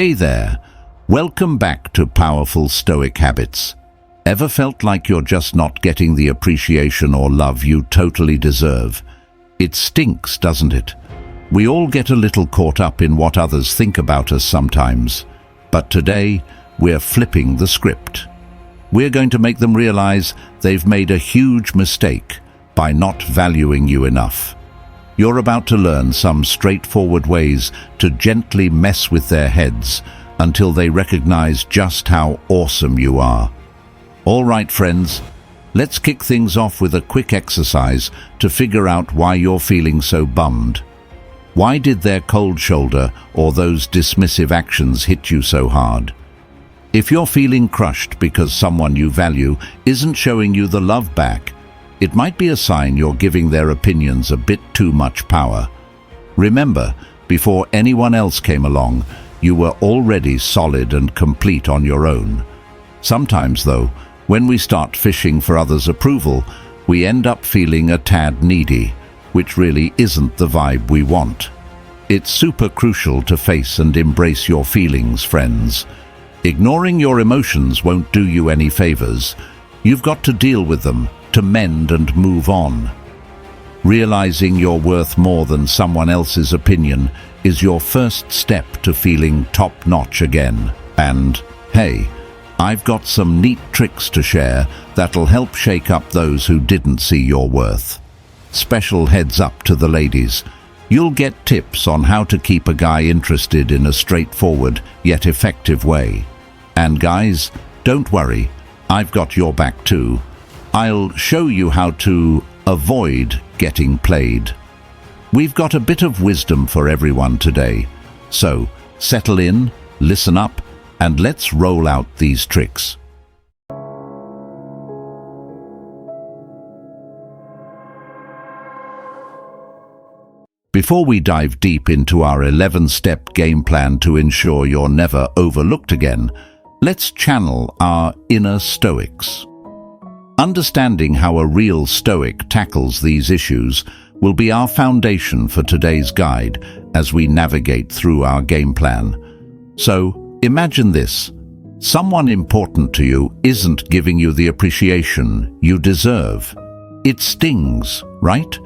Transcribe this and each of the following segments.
Hey there, welcome back to Powerful Stoic Habits. Ever felt like you're just not getting the appreciation or love you totally deserve? It stinks, doesn't it? We all get a little caught up in what others think about us sometimes. But today, we're flipping the script. We're going to make them realize they've made a huge mistake by not valuing you enough. You're about to learn some straightforward ways to gently mess with their heads until they recognize just how awesome you are. All right, friends, let's kick things off with a quick exercise to figure out why you're feeling so bummed. Why did their cold shoulder or those dismissive actions hit you so hard? If you're feeling crushed because someone you value isn't showing you the love back, it might be a sign you're giving their opinions a bit too much power. Remember, before anyone else came along, you were already solid and complete on your own. Sometimes, though, when we start fishing for others' approval, we end up feeling a tad needy, which really isn't the vibe we want. It's super crucial to face and embrace your feelings, friends. Ignoring your emotions won't do you any favors. You've got to deal with them to mend and move on. Realizing you're worth more than someone else's opinion is your first step to feeling top-notch again. And, hey, I've got some neat tricks to share that'll help shake up those who didn't see your worth. Special heads up to the ladies. You'll get tips on how to keep a guy interested in a straightforward yet effective way. And guys, don't worry, I've got your back too. I'll show you how to avoid getting played. We've got a bit of wisdom for everyone today. So, settle in, listen up, and let's roll out these tricks. Before we dive deep into our 11-step game plan to ensure you're never overlooked again, let's channel our inner Stoics. Understanding how a real Stoic tackles these issues will be our foundation for today's guide as we navigate through our game plan. So, imagine this. Someone important to you isn't giving you the appreciation you deserve. It stings, right?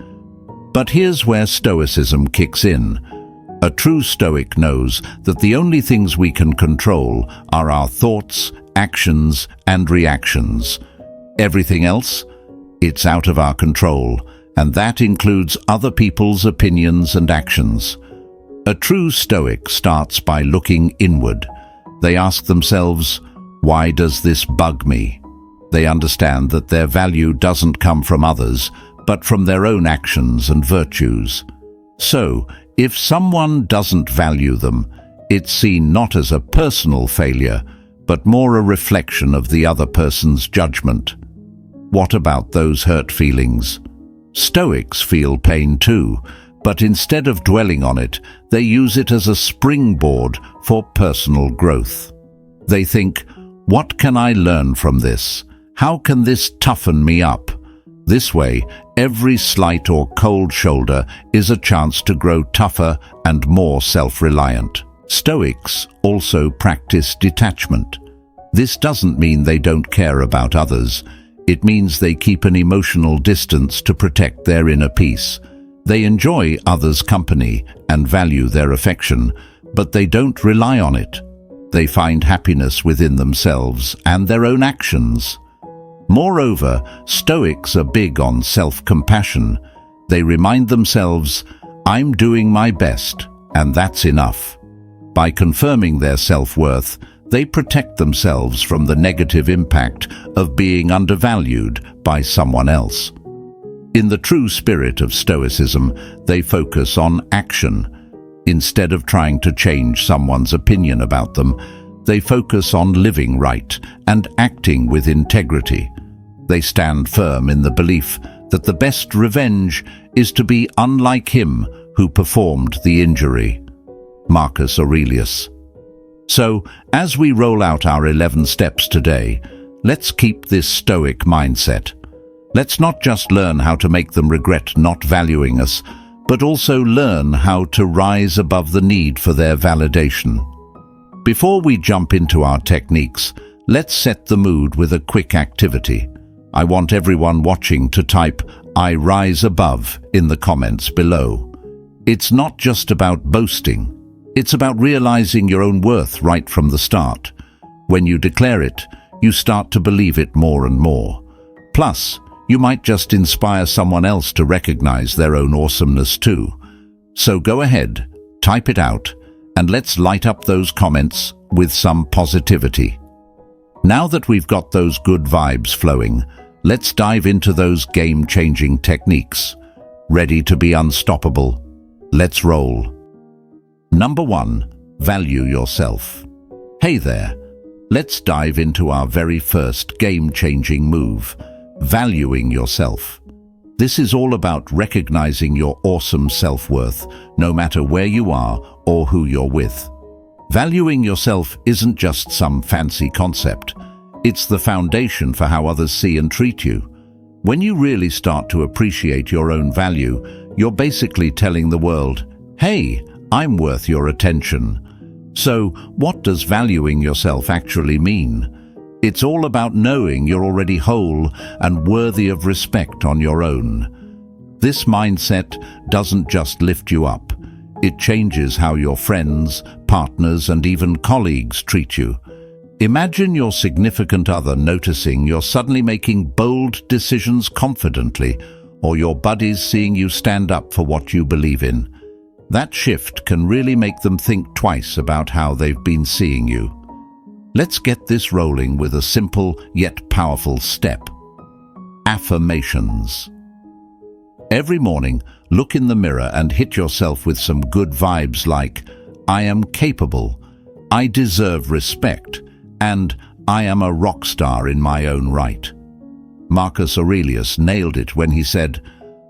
But here's where Stoicism kicks in. A true Stoic knows that the only things we can control are our thoughts, actions, and reactions. Everything else? It's out of our control, and that includes other people's opinions and actions. A true Stoic starts by looking inward. They ask themselves, why does this bug me? They understand that their value doesn't come from others, but from their own actions and virtues. So, if someone doesn't value them, it's seen not as a personal failure, but more a reflection of the other person's judgment. What about those hurt feelings? Stoics feel pain too, but instead of dwelling on it, they use it as a springboard for personal growth. They think, what can I learn from this? How can this toughen me up? This way, every slight or cold shoulder is a chance to grow tougher and more self-reliant. Stoics also practice detachment. This doesn't mean they don't care about others. It means they keep an emotional distance to protect their inner peace. They enjoy others' company and value their affection, but they don't rely on it. They find happiness within themselves and their own actions. Moreover, Stoics are big on self-compassion. They remind themselves, I'm doing my best, and that's enough. By confirming their self-worth, they protect themselves from the negative impact of being undervalued by someone else. In the true spirit of Stoicism, they focus on action. Instead of trying to change someone's opinion about them, they focus on living right and acting with integrity. They stand firm in the belief that the best revenge is to be unlike him who performed the injury. Marcus Aurelius. So, as we roll out our 11 steps today, let's keep this Stoic mindset. Let's not just learn how to make them regret not valuing us, but also learn how to rise above the need for their validation. Before we jump into our techniques, let's set the mood with a quick activity. I want everyone watching to type "I rise above" in the comments below. It's not just about boasting. It's about realizing your own worth right from the start. When you declare it, you start to believe it more and more. Plus, you might just inspire someone else to recognize their own awesomeness too. So go ahead, type it out, and let's light up those comments with some positivity. Now that we've got those good vibes flowing, let's dive into those game-changing techniques. Ready to be unstoppable? Let's roll. Number 1, value yourself. Hey there, let's dive into our very first game-changing move, valuing yourself. This is all about recognizing your awesome self-worth, no matter where you are or who you're with. Valuing yourself isn't just some fancy concept. It's the foundation for how others see and treat you. When you really start to appreciate your own value, you're basically telling the world, "Hey, I'm worth your attention." So, what does valuing yourself actually mean? It's all about knowing you're already whole and worthy of respect on your own. This mindset doesn't just lift you up. It changes how your friends, partners, and even colleagues treat you. Imagine your significant other noticing you're suddenly making bold decisions confidently, or your buddies seeing you stand up for what you believe in. That shift can really make them think twice about how they've been seeing you. Let's get this rolling with a simple yet powerful step. Affirmations. Every morning, look in the mirror and hit yourself with some good vibes like, "I am capable," "I deserve respect," and "I am a rock star in my own right." Marcus Aurelius nailed it when he said,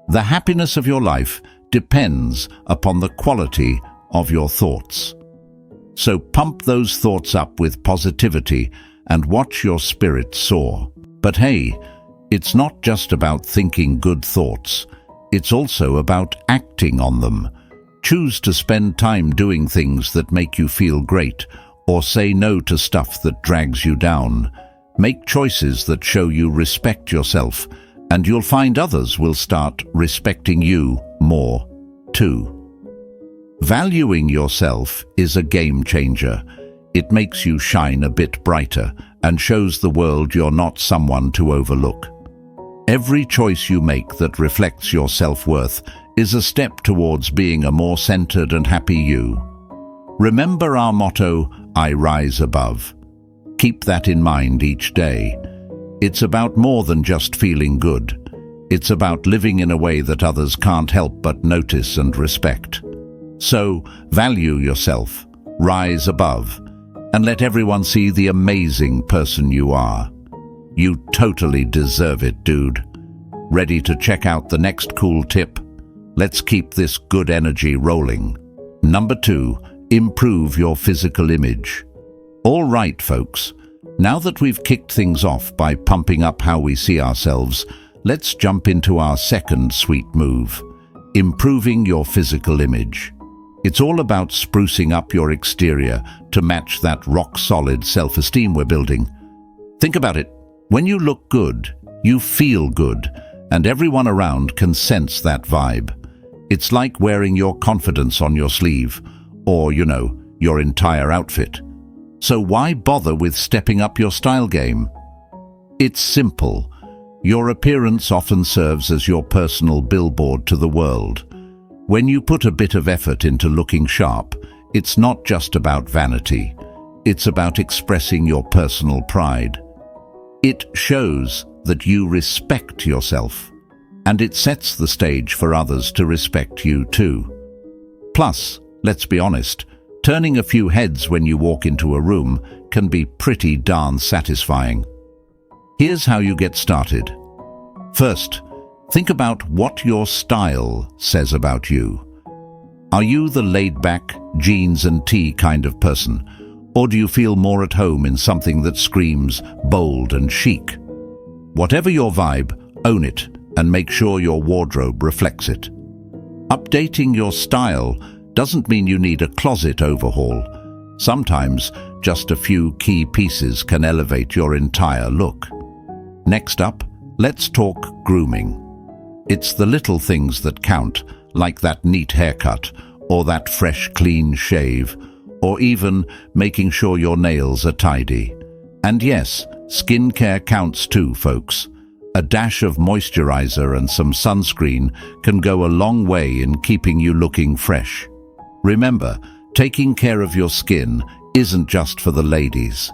"The happiness of your life depends upon the quality of your thoughts." So pump those thoughts up with positivity and watch your spirit soar. But hey, it's not just about thinking good thoughts. It's also about acting on them. Choose to spend time doing things that make you feel great, or say no to stuff that drags you down. Make choices that show you respect yourself, and you'll find others will start respecting you more too. Valuing yourself is a game changer. It makes you shine a bit brighter and shows the world you're not someone to overlook. Every choice you make that reflects your self-worth is a step towards being a more centered and happy you. Remember our motto, "I rise above." Keep that in mind each day. It's about more than just feeling good. It's about living in a way that others can't help but notice and respect. So, value yourself, rise above, and let everyone see the amazing person you are. You totally deserve it, dude. Ready to check out the next cool tip? Let's keep this good energy rolling. Number 2, improve your physical image. All right, folks. Now that we've kicked things off by pumping up how we see ourselves, let's jump into our second sweet move, improving your physical image. It's all about sprucing up your exterior to match that rock-solid self-esteem we're building. Think about it. When you look good, you feel good, and everyone around can sense that vibe. It's like wearing your confidence on your sleeve, or, your entire outfit. So why bother with stepping up your style game? It's simple. Your appearance often serves as your personal billboard to the world. When you put a bit of effort into looking sharp, it's not just about vanity. It's about expressing your personal pride. It shows that you respect yourself, and it sets the stage for others to respect you too. Plus, let's be honest, turning a few heads when you walk into a room can be pretty darn satisfying. Here's how you get started. First, think about what your style says about you. Are you the laid-back, jeans and tee kind of person, or do you feel more at home in something that screams bold and chic? Whatever your vibe, own it and make sure your wardrobe reflects it. Updating your style doesn't mean you need a closet overhaul. Sometimes, just a few key pieces can elevate your entire look. Next up, let's talk grooming. It's the little things that count, like that neat haircut, or that fresh, clean shave, or even making sure your nails are tidy. And yes, skincare counts too, folks. A dash of moisturizer and some sunscreen can go a long way in keeping you looking fresh. Remember, taking care of your skin isn't just for the ladies.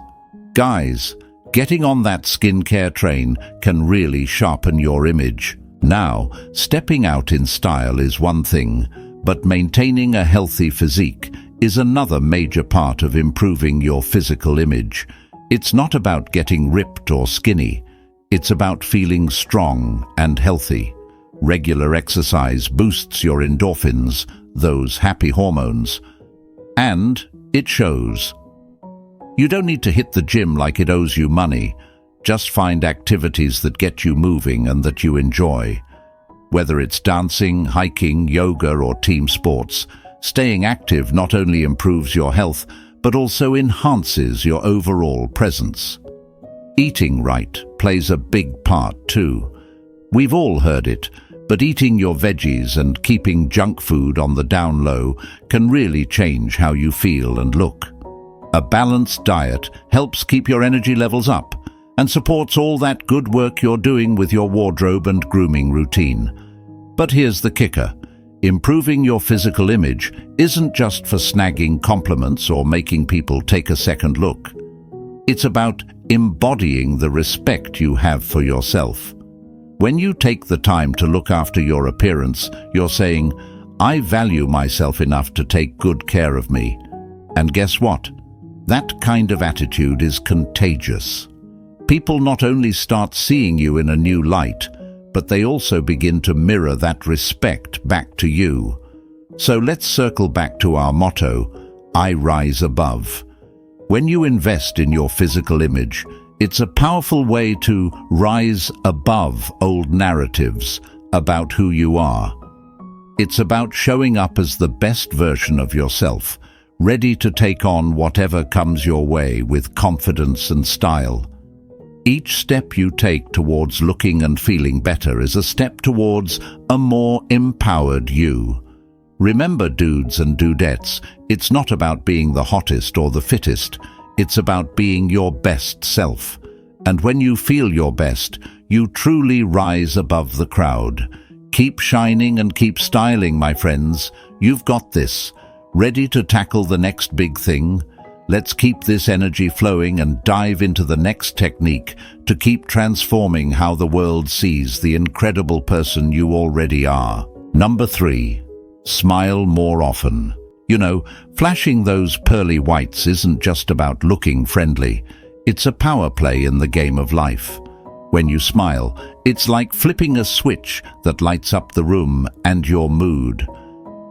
Guys, getting on that skincare train can really sharpen your image. Now, stepping out in style is one thing, but maintaining a healthy physique is another major part of improving your physical image. It's not about getting ripped or skinny. It's about feeling strong and healthy. Regular exercise boosts your endorphins, those happy hormones. And it shows. You don't need to hit the gym like it owes you money. Just find activities that get you moving and that you enjoy. Whether it's dancing, hiking, yoga, or team sports, staying active not only improves your health, but also enhances your overall presence. Eating right plays a big part too. We've all heard it, but eating your veggies and keeping junk food on the down low can really change how you feel and look. A balanced diet helps keep your energy levels up and supports all that good work you're doing with your wardrobe and grooming routine. But here's the kicker. Improving your physical image isn't just for snagging compliments or making people take a second look. It's about embodying the respect you have for yourself. When you take the time to look after your appearance, you're saying, I value myself enough to take good care of me. And guess what? That kind of attitude is contagious. People not only start seeing you in a new light, but they also begin to mirror that respect back to you. So let's circle back to our motto, I rise above. When you invest in your physical image, it's a powerful way to rise above old narratives about who you are. It's about showing up as the best version of yourself, ready to take on whatever comes your way with confidence and style. Each step you take towards looking and feeling better is a step towards a more empowered you. Remember, dudes and dudettes, it's not about being the hottest or the fittest. It's about being your best self. And when you feel your best, you truly rise above the crowd. Keep shining and keep styling, my friends. You've got this. Ready to tackle the next big thing? Let's keep this energy flowing and dive into the next technique to keep transforming how the world sees the incredible person you already are. Number 3, smile more often. You know, flashing those pearly whites isn't just about looking friendly. It's a power play in the game of life. When you smile, it's like flipping a switch that lights up the room and your mood.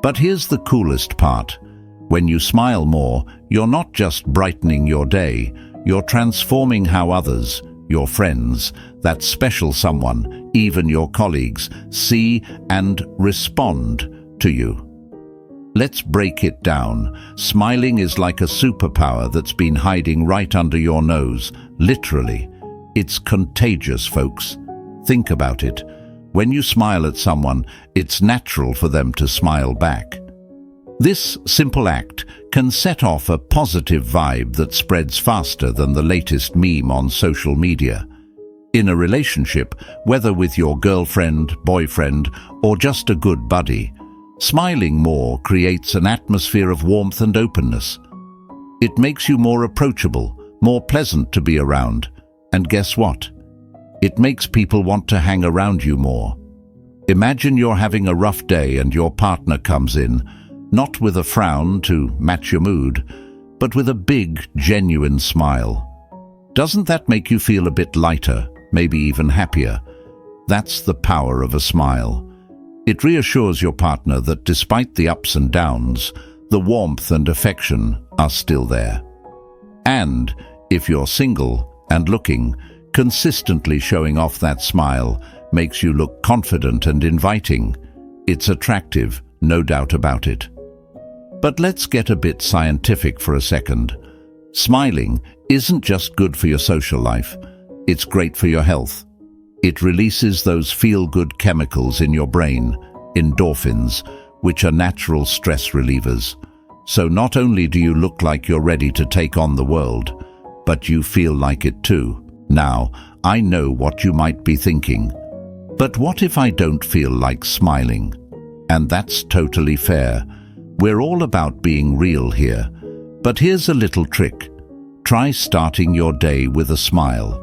But here's the coolest part. When you smile more, you're not just brightening your day, you're transforming how others, your friends, that special someone, even your colleagues, see and respond to you. Let's break it down. Smiling is like a superpower that's been hiding right under your nose, literally. It's contagious, folks. Think about it. When you smile at someone, it's natural for them to smile back. This simple act can set off a positive vibe that spreads faster than the latest meme on social media. In a relationship, whether with your girlfriend, boyfriend, or just a good buddy, smiling more creates an atmosphere of warmth and openness. It makes you more approachable, more pleasant to be around. And guess what? It makes people want to hang around you more. Imagine you're having a rough day and your partner comes in, not with a frown to match your mood, but with a big, genuine smile. Doesn't that make you feel a bit lighter, maybe even happier? That's the power of a smile. It reassures your partner that despite the ups and downs, the warmth and affection are still there. And if you're single and looking, consistently showing off that smile makes you look confident and inviting. It's attractive, no doubt about it. But let's get a bit scientific for a second. Smiling isn't just good for your social life, it's great for your health. It releases those feel-good chemicals in your brain, endorphins, which are natural stress relievers. So not only do you look like you're ready to take on the world, but you feel like it too. Now, I know what you might be thinking. But what if I don't feel like smiling? And that's totally fair. We're all about being real here. But here's a little trick. Try starting your day with a smile.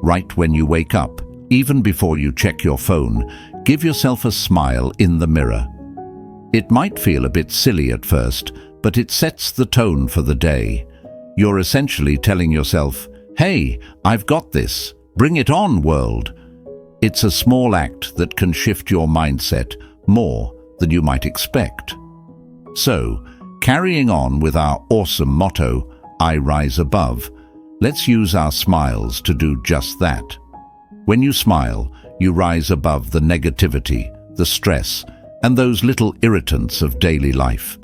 Right when you wake up, even before you check your phone, give yourself a smile in the mirror. It might feel a bit silly at first, but it sets the tone for the day. You're essentially telling yourself, "Hey, I've got this. Bring it on, world." It's a small act that can shift your mindset more than you might expect. So, carrying on with our awesome motto, I rise above, let's use our smiles to do just that. When you smile, you rise above the negativity, the stress, and those little irritants of daily life.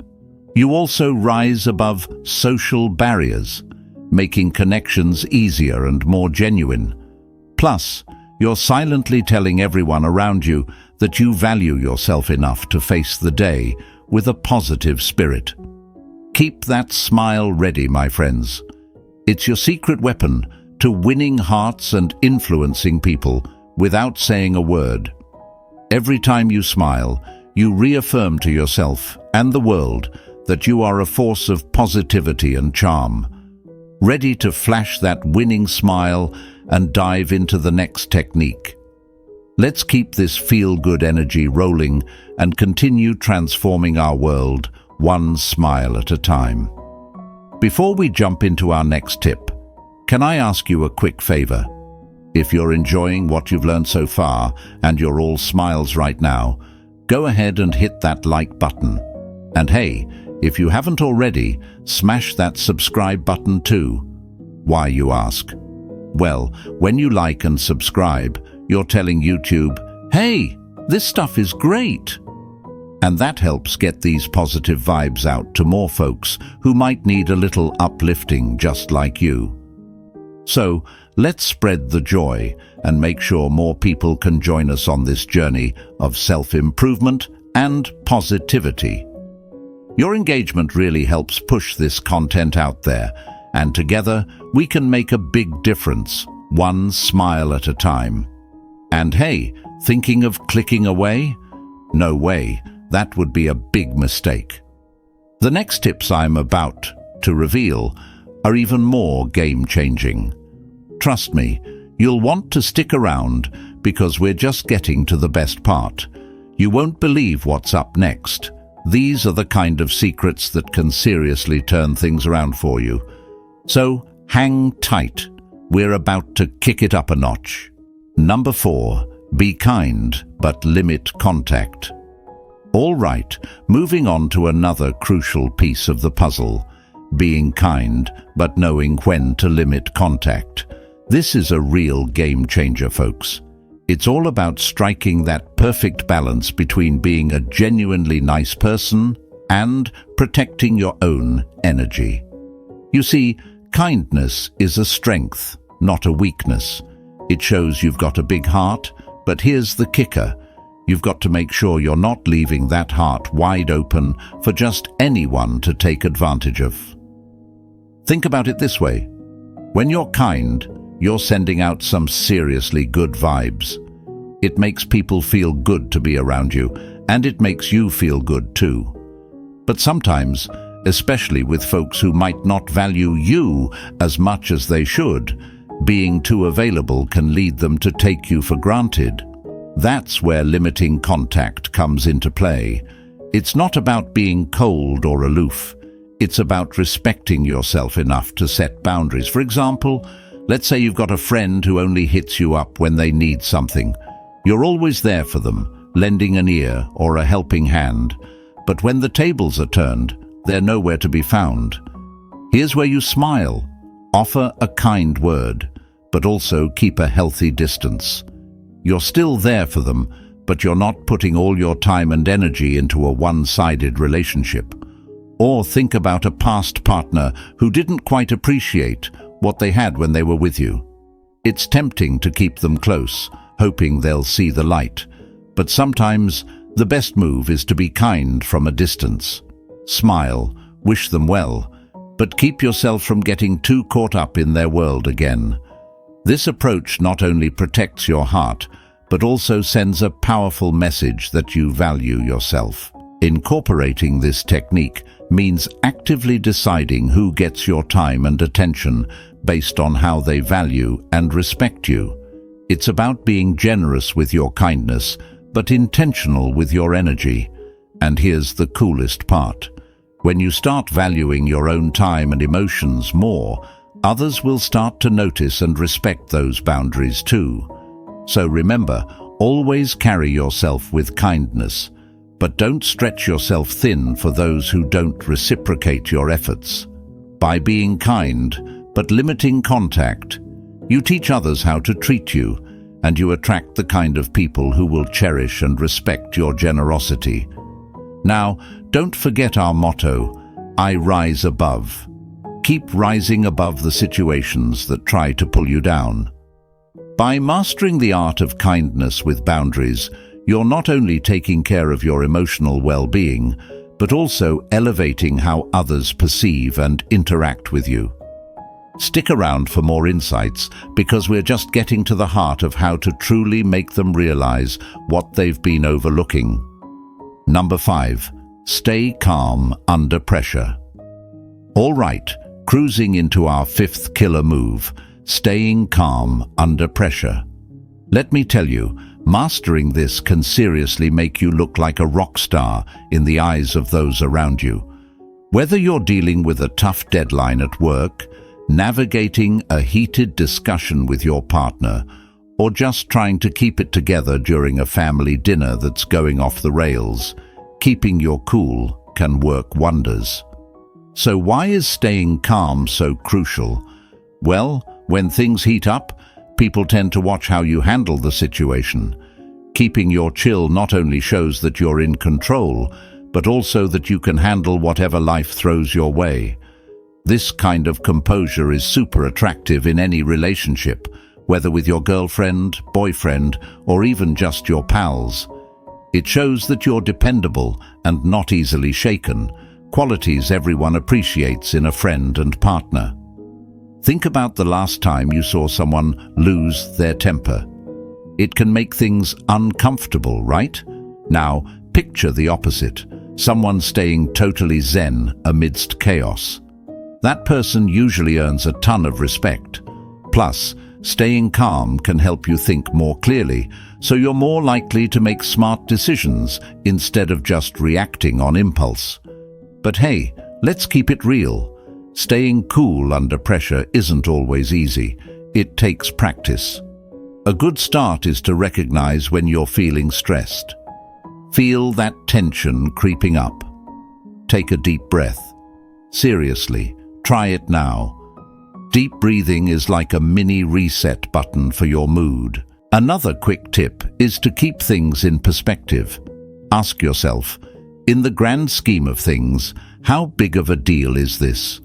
You also rise above social barriers, making connections easier and more genuine. Plus, you're silently telling everyone around you that you value yourself enough to face the day with a positive spirit. Keep that smile ready, my friends. It's your secret weapon to winning hearts and influencing people without saying a word. Every time you smile, you reaffirm to yourself and the world that you are a force of positivity and charm, ready to flash that winning smile and dive into the next technique. Let's keep this feel-good energy rolling and continue transforming our world one smile at a time. Before we jump into our next tip, can I ask you a quick favor? If you're enjoying what you've learned so far and you're all smiles right now, go ahead and hit that like button. And hey, if you haven't already, smash that subscribe button too. Why, you ask? Well, when you like and subscribe, you're telling YouTube, "Hey, this stuff is great." And that helps get these positive vibes out to more folks who might need a little uplifting just like you. So, let's spread the joy and make sure more people can join us on this journey of self-improvement and positivity. Your engagement really helps push this content out there, and together we can make a big difference, one smile at a time. And hey, thinking of clicking away? No way, that would be a big mistake. The next tips I'm about to reveal are even more game-changing. Trust me, you'll want to stick around because we're just getting to the best part. You won't believe what's up next. These are the kind of secrets that can seriously turn things around for you. So hang tight. We're about to kick it up a notch. Number 4, be kind, but limit contact. All right, moving on to another crucial piece of the puzzle. Being kind, but knowing when to limit contact. This is a real game changer, folks. It's all about striking that perfect balance between being a genuinely nice person and protecting your own energy. You see, kindness is a strength, not a weakness. It shows you've got a big heart, but here's the kicker. You've got to make sure you're not leaving that heart wide open for just anyone to take advantage of. Think about it this way. When you're kind, you're sending out some seriously good vibes. It makes people feel good to be around you, and it makes you feel good too. But sometimes, especially with folks who might not value you as much as they should, being too available can lead them to take you for granted. That's where limiting contact comes into play. It's not about being cold or aloof. It's about respecting yourself enough to set boundaries. For example, let's say you've got a friend who only hits you up when they need something. You're always there for them, lending an ear or a helping hand. But when the tables are turned, they're nowhere to be found. Here's where you smile, offer a kind word, but also keep a healthy distance. You're still there for them, but you're not putting all your time and energy into a one-sided relationship. Or think about a past partner who didn't quite appreciate what they had when they were with you. It's tempting to keep them close, hoping they'll see the light. But sometimes the best move is to be kind from a distance. Smile, wish them well, but keep yourself from getting too caught up in their world again. This approach not only protects your heart, but also sends a powerful message that you value yourself. Incorporating this technique means actively deciding who gets your time and attention based on how they value and respect you. It's about being generous with your kindness, but intentional with your energy. And here's the coolest part. When you start valuing your own time and emotions more, others will start to notice and respect those boundaries too. So remember, always carry yourself with kindness, but don't stretch yourself thin for those who don't reciprocate your efforts. By being kind, but limiting contact, you teach others how to treat you, and you attract the kind of people who will cherish and respect your generosity. Now, don't forget our motto, I rise above. Keep rising above the situations that try to pull you down. By mastering the art of kindness with boundaries, you're not only taking care of your emotional well-being, but also elevating how others perceive and interact with you. Stick around for more insights, because we're just getting to the heart of how to truly make them realize what they've been overlooking. Number 5. Stay calm under pressure. All right, cruising into our 5th killer move, staying calm under pressure. Let me tell you, mastering this can seriously make you look like a rock star in the eyes of those around you. Whether you're dealing with a tough deadline at work, navigating a heated discussion with your partner, or just trying to keep it together during a family dinner that's going off the rails, keeping your cool can work wonders. So why is staying calm so crucial? Well, when things heat up, people tend to watch how you handle the situation. Keeping your chill not only shows that you're in control, but also that you can handle whatever life throws your way. This kind of composure is super attractive in any relationship, whether with your girlfriend, boyfriend, or even just your pals. It shows that you're dependable and not easily shaken, qualities everyone appreciates in a friend and partner. Think about the last time you saw someone lose their temper. It can make things uncomfortable, right? Now, picture the opposite, someone staying totally zen amidst chaos. That person usually earns a ton of respect. Plus, staying calm can help you think more clearly, so you're more likely to make smart decisions instead of just reacting on impulse. But hey, let's keep it real. Staying cool under pressure isn't always easy. It takes practice. A good start is to recognize when you're feeling stressed. Feel that tension creeping up. Take a deep breath. Seriously, try it now. Deep breathing is like a mini reset button for your mood. Another quick tip is to keep things in perspective. Ask yourself, in the grand scheme of things, how big of a deal is this?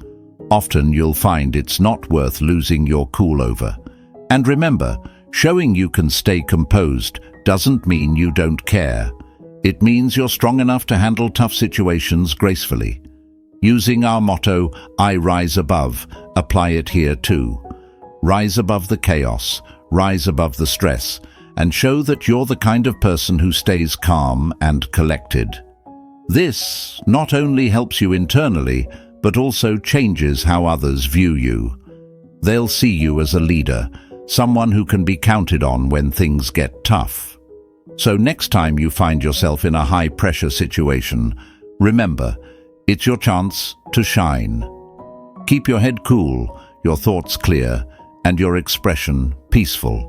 Often you'll find it's not worth losing your cool over. And remember, showing you can stay composed doesn't mean you don't care. It means you're strong enough to handle tough situations gracefully. Using our motto, I rise above, apply it here too. Rise above the chaos, rise above the stress, and show that you're the kind of person who stays calm and collected. This not only helps you internally, but also changes how others view you. They'll see you as a leader, someone who can be counted on when things get tough. So next time you find yourself in a high-pressure situation, remember, it's your chance to shine. Keep your head cool, your thoughts clear, and your expression peaceful.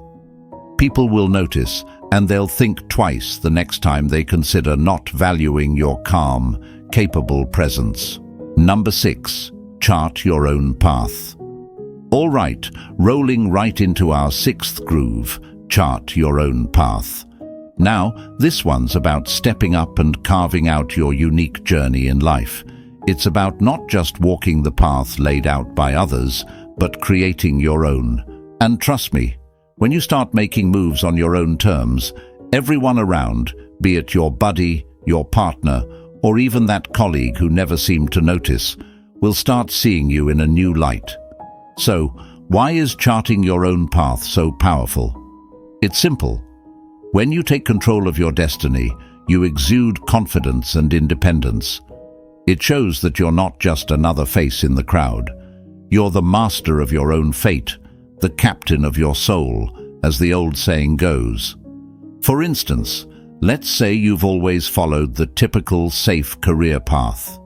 People will notice, and they'll think twice the next time they consider not valuing your calm, capable presence. Number 6. Chart your own path. All right, rolling right into our 6th groove, chart your own path. Now, this one's about stepping up and carving out your unique journey in life. It's about not just walking the path laid out by others, but creating your own. And trust me, when you start making moves on your own terms, everyone around, be it your buddy, your partner, or even that colleague who never seemed to notice, will start seeing you in a new light. So, why is charting your own path so powerful? It's simple. When you take control of your destiny, you exude confidence and independence. It shows that you're not just another face in the crowd. You're the master of your own fate, the captain of your soul, as the old saying goes. For instance, let's say you've always followed the typical safe career path.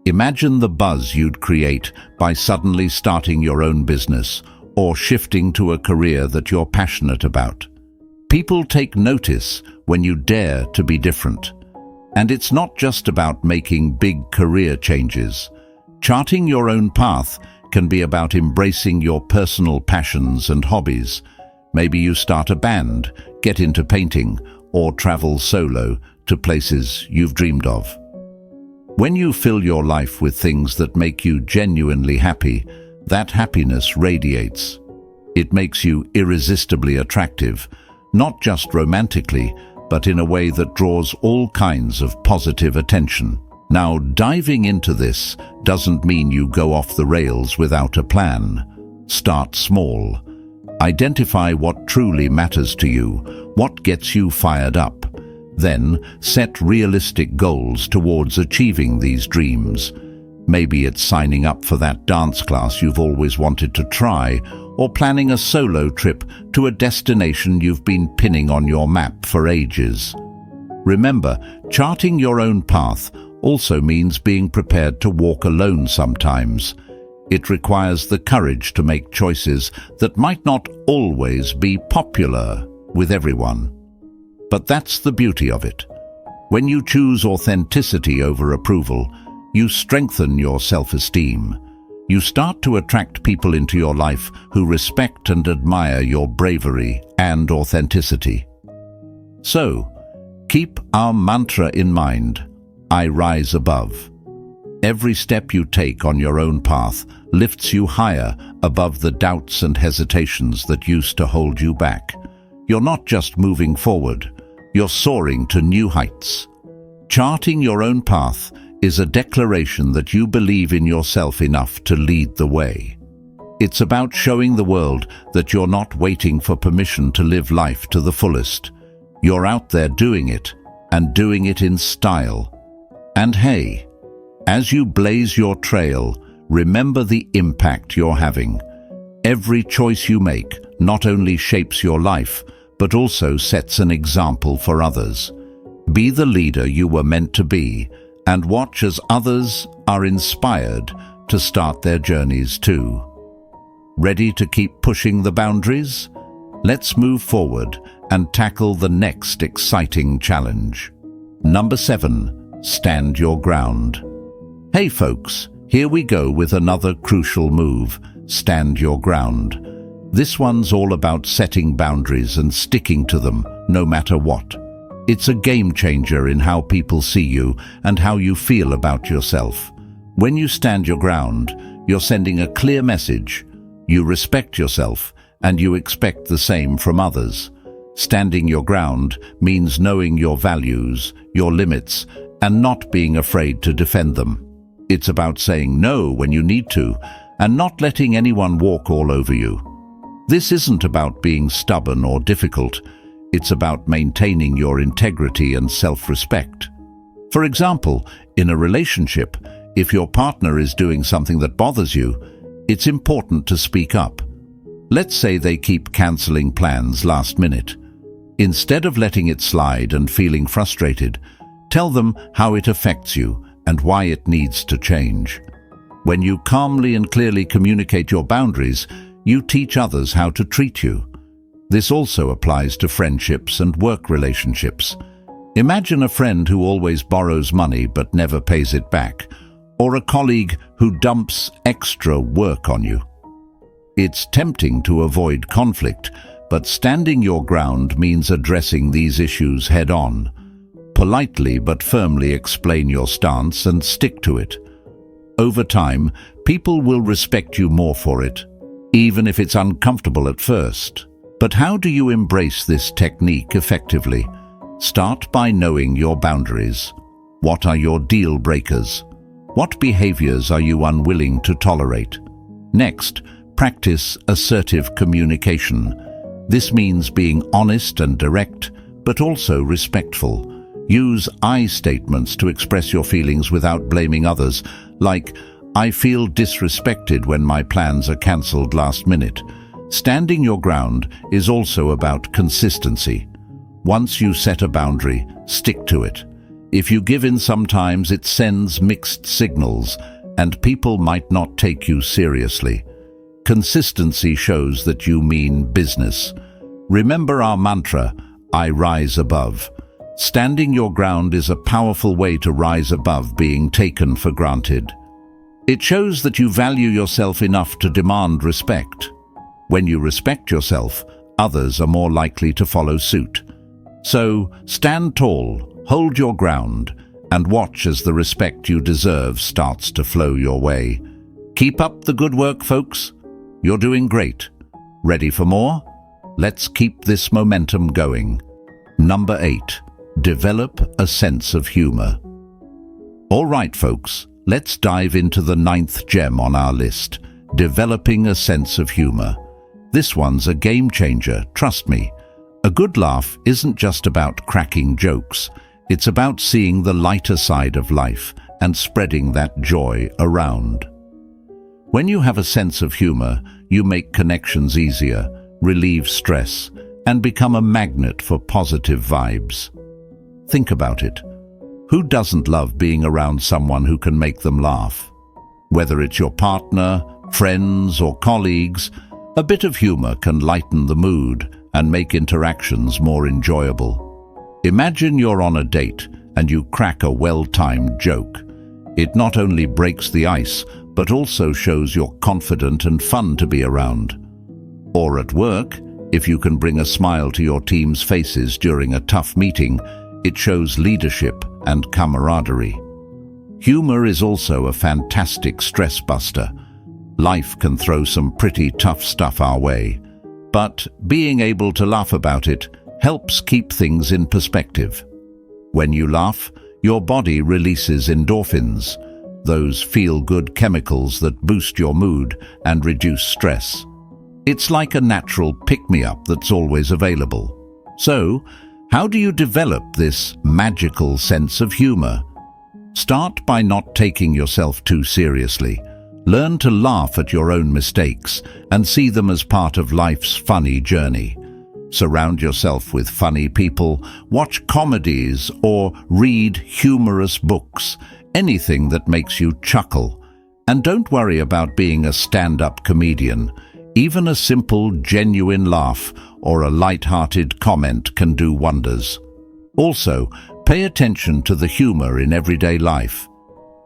Imagine the buzz you'd create by suddenly starting your own business or shifting to a career that you're passionate about. People take notice when you dare to be different. And it's not just about making big career changes. Charting your own path can be about embracing your personal passions and hobbies. Maybe you start a band, get into painting, or travel solo to places you've dreamed of. When you fill your life with things that make you genuinely happy, that happiness radiates. It makes you irresistibly attractive, not just romantically, but in a way that draws all kinds of positive attention. Now, diving into this doesn't mean you go off the rails without a plan. Start small. Identify what truly matters to you, what gets you fired up. Then, set realistic goals towards achieving these dreams. Maybe it's signing up for that dance class you've always wanted to try, or planning a solo trip to a destination you've been pinning on your map for ages. Remember, charting your own path also means being prepared to walk alone sometimes. It requires the courage to make choices that might not always be popular with everyone. But that's the beauty of it. When you choose authenticity over approval, you strengthen your self-esteem. You start to attract people into your life who respect and admire your bravery and authenticity. So, keep our mantra in mind: I rise above. Every step you take on your own path lifts you higher above the doubts and hesitations that used to hold you back. You're not just moving forward, you're soaring to new heights. Charting your own path is a declaration that you believe in yourself enough to lead the way. It's about showing the world that you're not waiting for permission to live life to the fullest. You're out there doing it, and doing it in style. And hey, as you blaze your trail, remember the impact you're having. Every choice you make not only shapes your life, but also sets an example for others. Be the leader you were meant to be, and watch as others are inspired to start their journeys too. Ready to keep pushing the boundaries? Let's move forward and tackle the next exciting challenge. Number 7, stand your ground. Hey folks, here we go with another crucial move: stand your ground. This one's all about setting boundaries and sticking to them, no matter what. It's a game changer in how people see you and how you feel about yourself. When you stand your ground, you're sending a clear message. You respect yourself, and you expect the same from others. Standing your ground means knowing your values, your limits, and not being afraid to defend them. It's about saying no when you need to, and not letting anyone walk all over you. This isn't about being stubborn or difficult. It's about maintaining your integrity and self-respect. For example, in a relationship, if your partner is doing something that bothers you, it's important to speak up. Let's say they keep canceling plans last minute. Instead of letting it slide and feeling frustrated, tell them how it affects you and why it needs to change. When you calmly and clearly communicate your boundaries, you teach others how to treat you. This also applies to friendships and work relationships. Imagine a friend who always borrows money but never pays it back, or a colleague who dumps extra work on you. It's tempting to avoid conflict, but standing your ground means addressing these issues head-on. Politely but firmly explain your stance and stick to it. Over time, people will respect you more for it, even if it's uncomfortable at first. But how do you embrace this technique effectively? Start by knowing your boundaries. What are your deal breakers? What behaviors are you unwilling to tolerate? Next, practice assertive communication. This means being honest and direct, but also respectful. Use I statements to express your feelings without blaming others, like, "I feel disrespected when my plans are cancelled last minute." Standing your ground is also about consistency. Once you set a boundary, stick to it. If you give in sometimes, it sends mixed signals, and people might not take you seriously. Consistency shows that you mean business. Remember our mantra, I rise above. Standing your ground is a powerful way to rise above being taken for granted. It shows that you value yourself enough to demand respect. When you respect yourself, others are more likely to follow suit. So, stand tall, hold your ground, and watch as the respect you deserve starts to flow your way. Keep up the good work, folks. You're doing great. Ready for more? Let's keep this momentum going. Number 8. Develop a sense of humor. All right, folks, let's dive into the 9th gem on our list, developing a sense of humor. This one's a game changer, trust me. A good laugh isn't just about cracking jokes. It's about seeing the lighter side of life and spreading that joy around. When you have a sense of humor, you make connections easier, relieve stress, and become a magnet for positive vibes. Think about it. Who doesn't love being around someone who can make them laugh? Whether it's your partner, friends, or colleagues, a bit of humor can lighten the mood and make interactions more enjoyable. Imagine you're on a date and you crack a well-timed joke. It not only breaks the ice, but also shows you're confident and fun to be around. Or at work, if you can bring a smile to your team's faces during a tough meeting, it shows leadership and camaraderie. Humor is also a fantastic stress buster. Life can throw some pretty tough stuff our way, but being able to laugh about it helps keep things in perspective. When you laugh, your body releases endorphins, those feel-good chemicals that boost your mood and reduce stress. It's like a natural pick-me-up that's always available. So, how do you develop this magical sense of humor? Start by not taking yourself too seriously. Learn to laugh at your own mistakes and see them as part of life's funny journey. Surround yourself with funny people, watch comedies, or read humorous books, anything that makes you chuckle. And don't worry about being a stand-up comedian. Even a simple, genuine laugh or a light-hearted comment can do wonders. Also, pay attention to the humor in everyday life.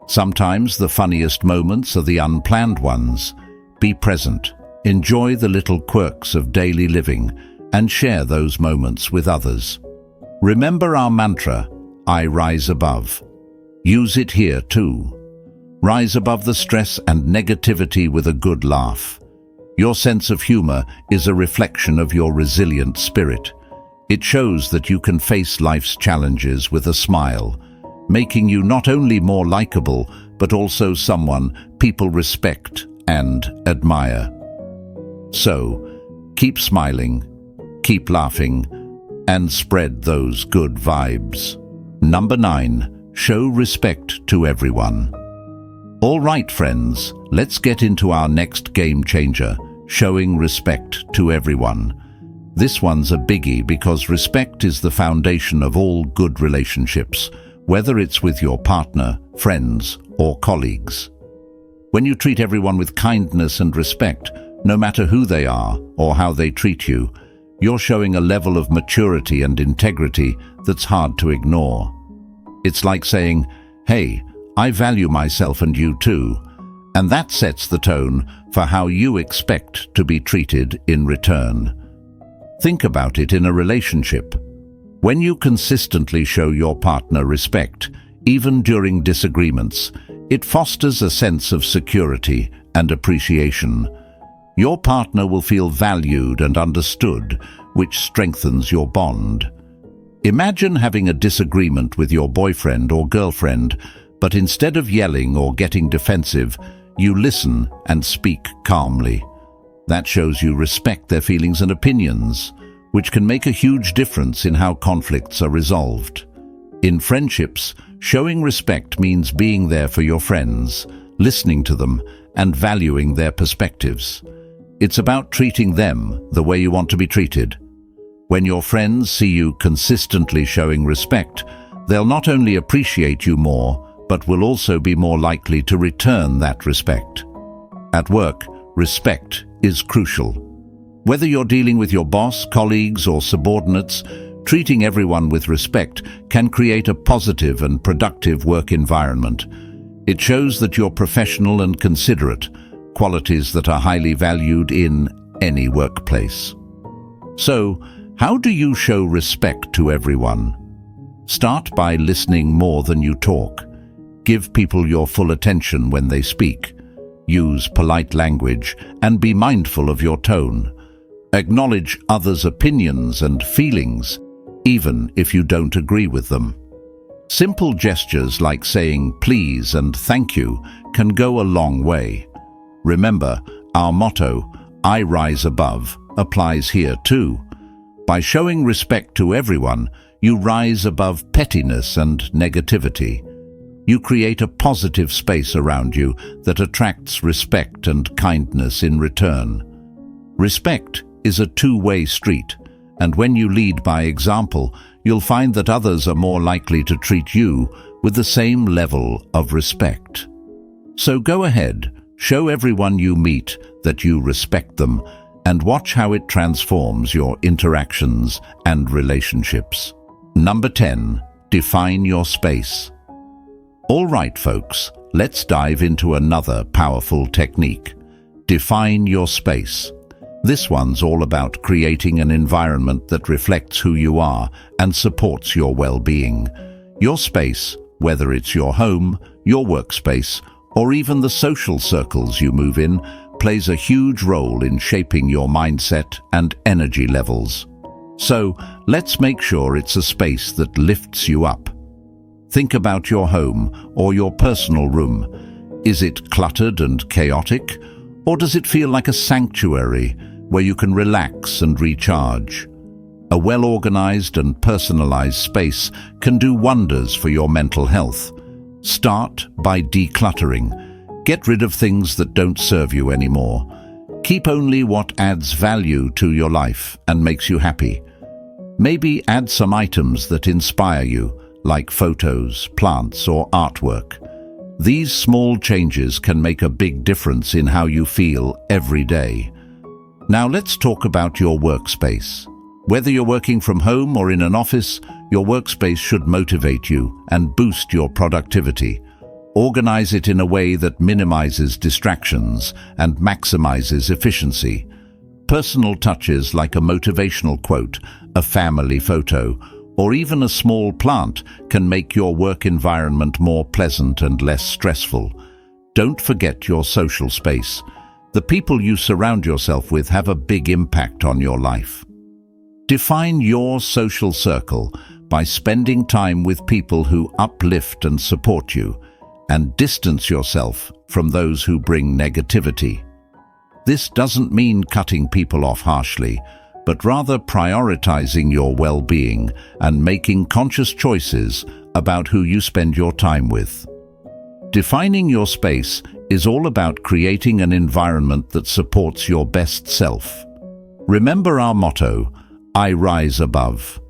Sometimes the funniest moments are the unplanned ones. Be present, enjoy the little quirks of daily living, and share those moments with others. Remember our mantra, I rise above. Use it here too. Rise above the stress and negativity with a good laugh. Your sense of humor is a reflection of your resilient spirit. It shows that you can face life's challenges with a smile, making you not only more likable, but also someone people respect and admire. So, keep smiling, keep laughing, and spread those good vibes. Number 9, show respect to everyone. All right, friends, let's get into our next game changer, showing respect to everyone. This one's a biggie because respect is the foundation of all good relationships, whether it's with your partner, friends, or colleagues. When you treat everyone with kindness and respect, no matter who they are or how they treat you, you're showing a level of maturity and integrity that's hard to ignore. It's like saying, hey, I value myself and you too, and that sets the tone for how you expect to be treated in return. Think about it in a relationship. When you consistently show your partner respect, even during disagreements. It fosters a sense of security and appreciation. Your partner will feel valued and understood, which strengthens your bond. Imagine having a disagreement with your boyfriend or girlfriend, but instead of yelling or getting defensive, you listen and speak calmly. That shows you respect their feelings and opinions, which can make a huge difference in how conflicts are resolved. In friendships, showing respect means being there for your friends, listening to them, and valuing their perspectives. It's about treating them the way you want to be treated. When your friends see you consistently showing respect, they'll not only appreciate you more, but will also be more likely to return that respect. At work, respect is crucial. Whether you're dealing with your boss, colleagues, or subordinates, treating everyone with respect can create a positive and productive work environment. It shows that you're professional and considerate, qualities that are highly valued in any workplace. So, how do you show respect to everyone? Start by listening more than you talk. Give people your full attention when they speak. Use polite language and be mindful of your tone. Acknowledge others' opinions and feelings, even if you don't agree with them. Simple gestures like saying please and thank you can go a long way. Remember, our motto, "I rise above," applies here too. By showing respect to everyone, you rise above pettiness and negativity. You create a positive space around you that attracts respect and kindness in return. Respect is a two-way street, and when you lead by example, you'll find that others are more likely to treat you with the same level of respect. So go ahead, show everyone you meet that you respect them, and watch how it transforms your interactions and relationships. Number 10, define your space. All right, folks, let's dive into another powerful technique. Define your space. This one's all about creating an environment that reflects who you are and supports your well-being. Your space, whether it's your home, your workspace, or even the social circles you move in, plays a huge role in shaping your mindset and energy levels. So, let's make sure it's a space that lifts you up. Think about your home or your personal room. Is it cluttered and chaotic, or does it feel like a sanctuary where you can relax and recharge? A well-organized and personalized space can do wonders for your mental health. Start by decluttering. Get rid of things that don't serve you anymore. Keep only what adds value to your life and makes you happy. Maybe add some items that inspire you, like photos, plants, or artwork. These small changes can make a big difference in how you feel every day. Now let's talk about your workspace. Whether you're working from home or in an office, your workspace should motivate you and boost your productivity. Organize it in a way that minimizes distractions and maximizes efficiency. Personal touches like a motivational quote, a family photo, or even a small plant can make your work environment more pleasant and less stressful. Don't forget your social space. The people you surround yourself with have a big impact on your life. Define your social circle by spending time with people who uplift and support you, and distance yourself from those who bring negativity. This doesn't mean cutting people off harshly, but rather prioritizing your well-being and making conscious choices about who you spend your time with. Defining your space is all about creating an environment that supports your best self. Remember our motto, "I rise above."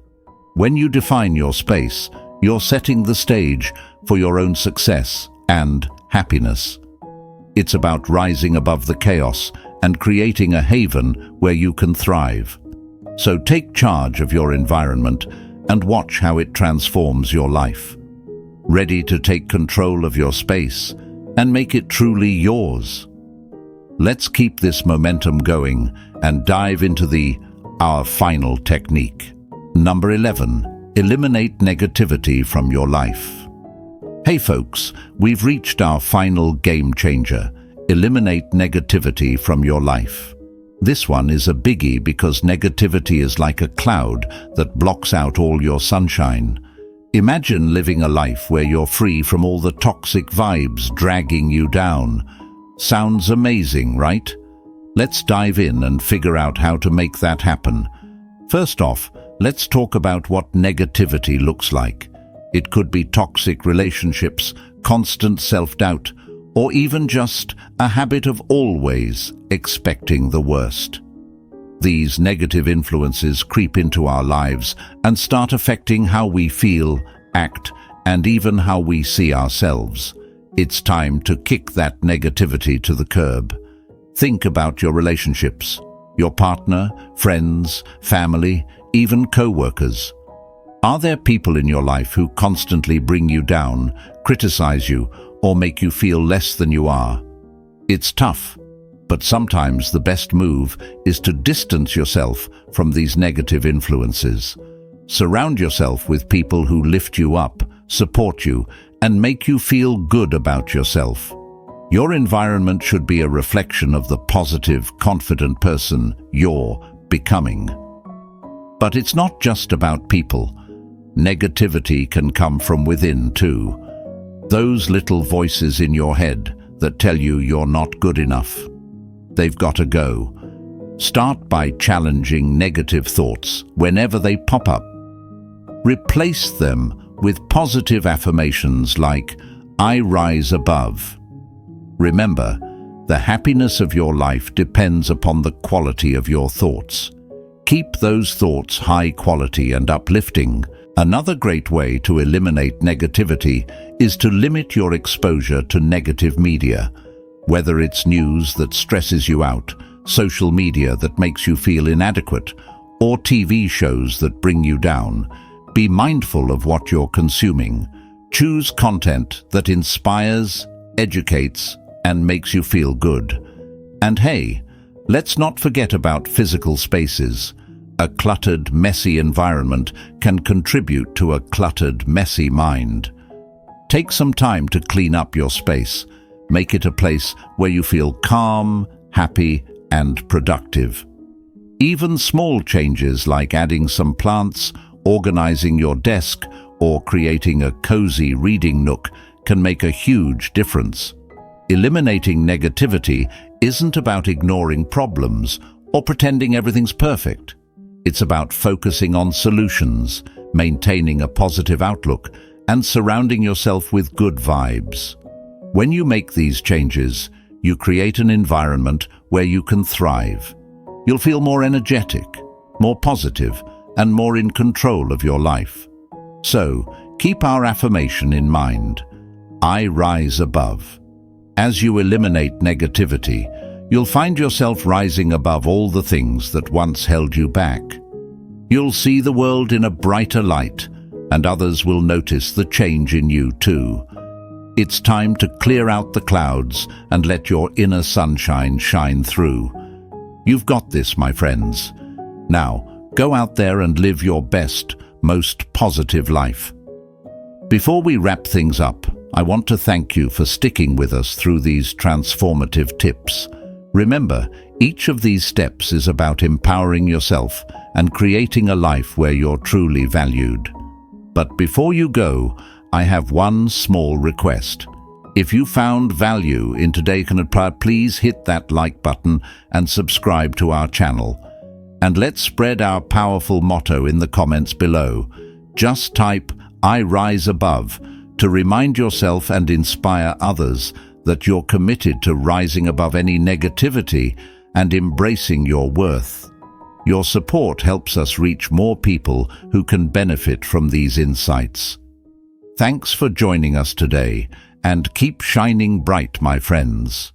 When you define your space, you're setting the stage for your own success and happiness. It's about rising above the chaos and creating a haven where you can thrive. So take charge of your environment and watch how it transforms your life. Ready to take control of your space and make it truly yours. Let's keep this momentum going and dive into our final technique. Number 11, eliminate negativity from your life. Hey folks, we've reached our final game changer. Eliminate negativity from your life. This one is a biggie because negativity is like a cloud that blocks out all your sunshine. Imagine living a life where you're free from all the toxic vibes dragging you down. Sounds amazing, right? Let's dive in and figure out how to make that happen. First off, let's talk about what negativity looks like. It could be toxic relationships, constant self-doubt, or even just a habit of always expecting the worst. These negative influences creep into our lives and start affecting how we feel, act, and even how we see ourselves. It's time to kick that negativity to the curb. Think about your relationships, your partner, friends, family, even co-workers. Are there people in your life who constantly bring you down, criticize you, or make you feel less than you are? It's tough, but sometimes the best move is to distance yourself from these negative influences. Surround yourself with people who lift you up, support you, and make you feel good about yourself. Your environment should be a reflection of the positive, confident person you're becoming. But it's not just about people. Negativity can come from within too. Those little voices in your head that tell you you're not good enough. They've got to go. Start by challenging negative thoughts whenever they pop up. Replace them with positive affirmations like, "I rise above." Remember, the happiness of your life depends upon the quality of your thoughts. Keep those thoughts high quality and uplifting. Another great way to eliminate negativity is to limit your exposure to negative media. Whether it's news that stresses you out, social media that makes you feel inadequate, or TV shows that bring you down, be mindful of what you're consuming. Choose content that inspires, educates, and makes you feel good. And hey, let's not forget about physical spaces. A cluttered, messy environment can contribute to a cluttered, messy mind. Take some time to clean up your space. Make it a place where you feel calm, happy, and productive. Even small changes like adding some plants, organizing your desk, or creating a cozy reading nook can make a huge difference. Eliminating negativity isn't about ignoring problems or pretending everything's perfect. It's about focusing on solutions, maintaining a positive outlook, and surrounding yourself with good vibes. When you make these changes, you create an environment where you can thrive. You'll feel more energetic, more positive, and more in control of your life. So, keep our affirmation in mind. I rise above. As you eliminate negativity, you'll find yourself rising above all the things that once held you back. You'll see the world in a brighter light, and others will notice the change in you too. It's time to clear out the clouds and let your inner sunshine shine through. You've got this, my friends. Now, go out there and live your best, most positive life. Before we wrap things up, I want to thank you for sticking with us through these transformative tips. Remember, each of these steps is about empowering yourself and creating a life where you're truly valued. But before you go, I have one small request. If you found value in today's content, please hit that like button and subscribe to our channel. And let's spread our powerful motto in the comments below. Just type, "I rise above," to remind yourself and inspire others that you're committed to rising above any negativity and embracing your worth. Your support helps us reach more people who can benefit from these insights. Thanks for joining us today, and keep shining bright, my friends.